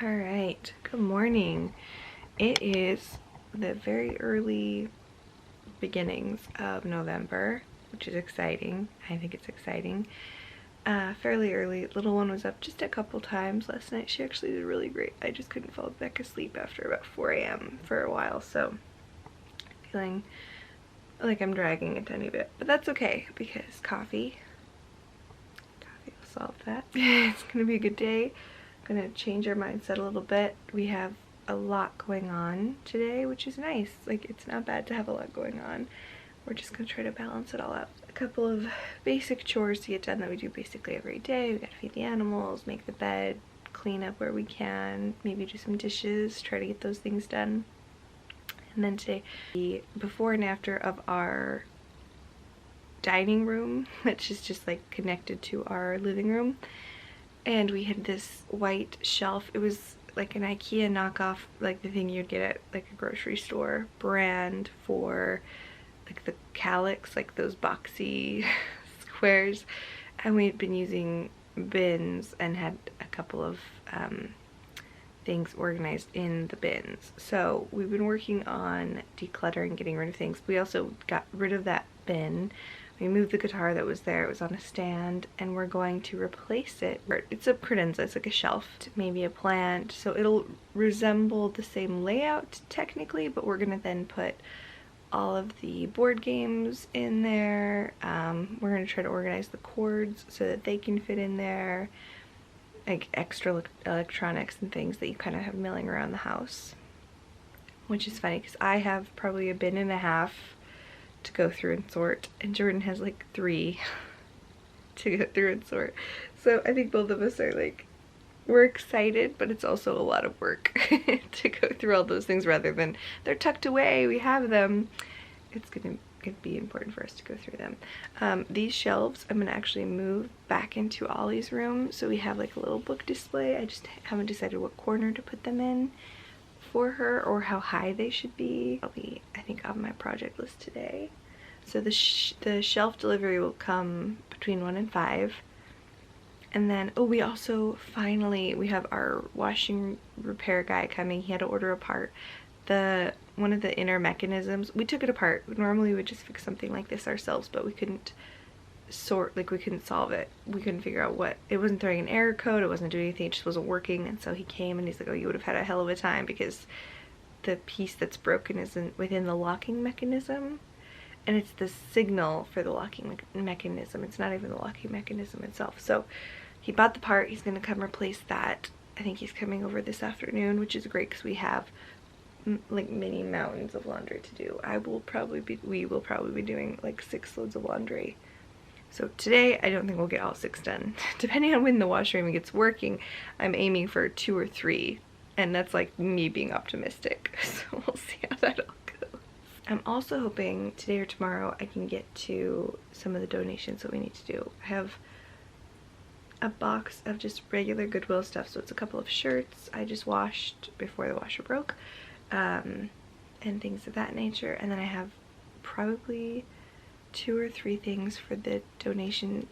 All right, good morning. It is the very early beginnings of November, which is exciting. I think it's exciting. Fairly early. Little one was up just a couple times last night. She actually did really great. I just couldn't fall back asleep after about 4 a.m. for a while, so feeling like I'm dragging a tiny bit, but that's okay because coffee will solve that. It's gonna be a good day. Gonna change our mindset a little bit. We have a lot going on today, which is nice. Like, it's not bad to have a lot going on. We're just gonna try to balance it all out. A couple of basic chores to get done that we do basically every day. We gotta feed the animals, make the bed, clean up where we can, maybe do some dishes, try to get those things done. And then today, the before and after of our dining room, which is just like connected to our living room. And we had this white shelf. It was like an IKEA knockoff, like the thing you'd get at like a grocery store brand for like the calyx, like those boxy squares. And we had been using bins and had a couple of things organized in the bins. So we've been working on decluttering, getting rid of things. We also got rid of that bin. We moved the guitar that was there. It was on a stand, and we're going to replace it. It's a credenza, it's like a shelf, maybe a plant, so it'll resemble the same layout technically, but we're gonna then put all of the board games in there. We're gonna try to organize the cords so that they can fit in there, like extra electronics and things that you kind of have milling around the house, which is funny because I have probably a bin and a half to go through and sort, and Jordan has like 3 to go through and sort. So I think both of us are like, we're excited, but it's also a lot of work to go through all those things rather than they're tucked away, we have them. It's gonna be important for us to go through them. These shelves I'm gonna actually move back into Ollie's room, so we have like a little book display. I just haven't decided what corner to put them in for her or how high they should be. That'll be, I think, on my project list today. So the shelf delivery will come between 1 and 5. And then, oh, we also finally, we have our washing repair guy coming. He had to order a part. One of the inner mechanisms, we took it apart. Normally we would just fix something like this ourselves, but we couldn't we couldn't solve it. We couldn't figure out what, it wasn't throwing an error code, it wasn't doing anything, it just wasn't working. And so he came and he's like, oh, you would have had a hell of a time because the piece that's broken isn't within the locking mechanism, and it's the signal for the locking mechanism. It's not even the locking mechanism itself. So he bought the part, he's gonna come replace that. I think he's coming over this afternoon, which is great because we have like mini mountains of laundry to do. We will probably be doing like 6 loads of laundry. So today, I don't think we'll get all 6 done. Depending on when the washroom gets working, I'm aiming for 2 or 3, and that's like me being optimistic. So we'll see how that all goes. I'm also hoping today or tomorrow I can get to some of the donations that we need to do. I have a box of just regular Goodwill stuff, so it's a couple of shirts I just washed before the washer broke, and things of that nature. And then I have probably 2 or 3 things for the donation.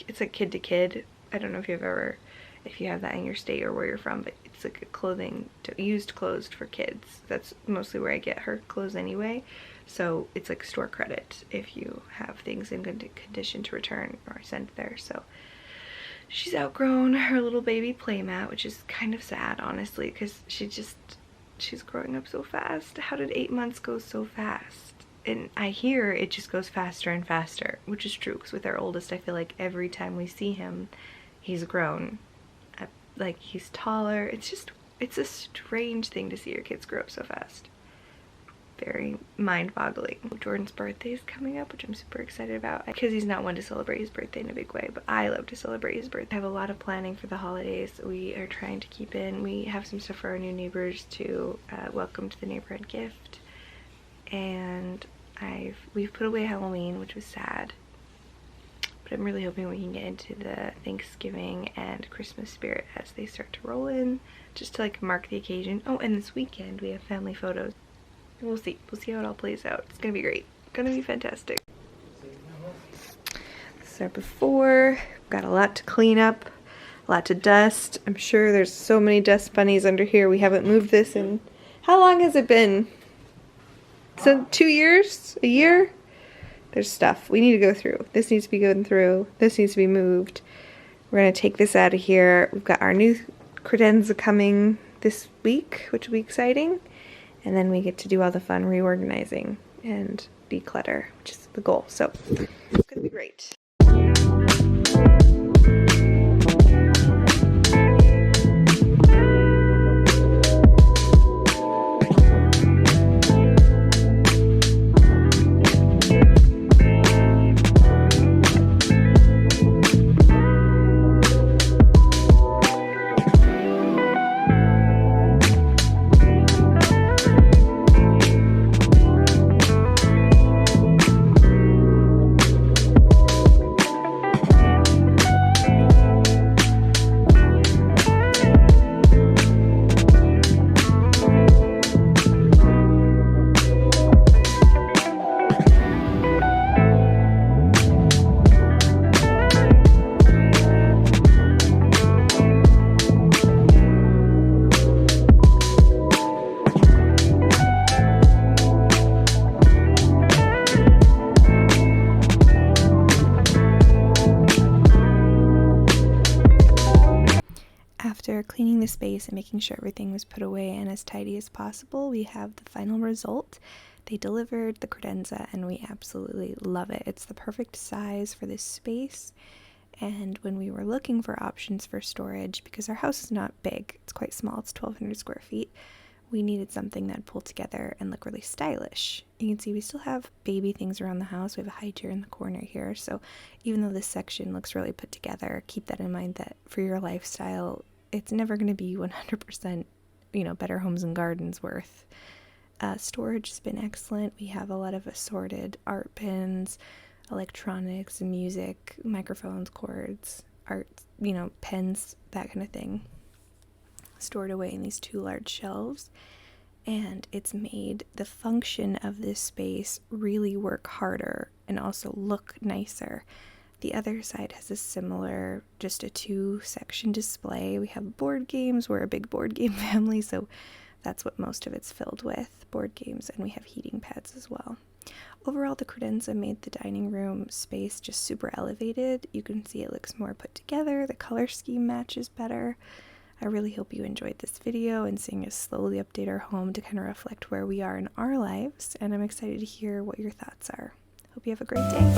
It's like kid to kid. I don't know if you have that in your state or where you're from, but it's like a clothing, used clothes for kids. That's mostly where I get her clothes anyway. So it's like store credit if you have things in good condition to return or send there. So she's outgrown her little baby playmat, which is kind of sad, honestly, because she's growing up so fast. How did 8 months go so fast? And I hear it just goes faster and faster, which is true, because with our oldest, I feel like every time we see him, he's grown. Like, he's taller. It's a strange thing to see your kids grow up so fast. Very mind-boggling. Jordan's birthday is coming up, which I'm super excited about, because he's not one to celebrate his birthday in a big way, but I love to celebrate his birthday. I have a lot of planning for the holidays. We are trying to keep in. We have some stuff for our new neighbors to welcome to the neighborhood gift. And we've put away Halloween, which was sad, but I'm really hoping we can get into the Thanksgiving and Christmas spirit as they start to roll in, just to like mark the occasion. Oh, and this weekend we have family photos. We'll see how it all plays out. It's gonna be great. It's gonna be fantastic. This is our before. Got a lot to clean up, Lots of dust. I'm sure there's so many dust bunnies under here. We haven't moved this in, how long has it been? So 2 years? A year? There's stuff we need to go through. This needs to be going through. This needs to be moved. We're going to take this out of here. We've got our new credenza coming this week, which will be exciting. And then we get to do all the fun reorganizing and declutter, which is the goal. So it's going to be great. After cleaning the space and making sure everything was put away and as tidy as possible, we have the final result. They delivered the credenza and we absolutely love it. It's the perfect size for this space. And when we were looking for options for storage, because our house is not big, it's quite small, it's 1,200 square feet, we needed something that pulled together and look really stylish. You can see we still have baby things around the house. We have a high chair in the corner here. So even though this section looks really put together, keep that in mind that for your lifestyle, it's never going to be 100%, Better Homes and Gardens worth. Storage has been excellent. We have a lot of assorted art pins, electronics, music, microphones, cords, art, pens, that kind of thing, stored away in these 2 large shelves. And it's made the function of this space really work harder and also look nicer. The other side has a similar, just a 2-section display. We have board games. We're a big board game family, so that's what most of it's filled with, board games, and we have heating pads as well. Overall, the credenza made the dining room space just super elevated. You can see it looks more put together. The color scheme matches better. I really hope you enjoyed this video and seeing us slowly update our home to kind of reflect where we are in our lives, and I'm excited to hear what your thoughts are. Hope you have a great day.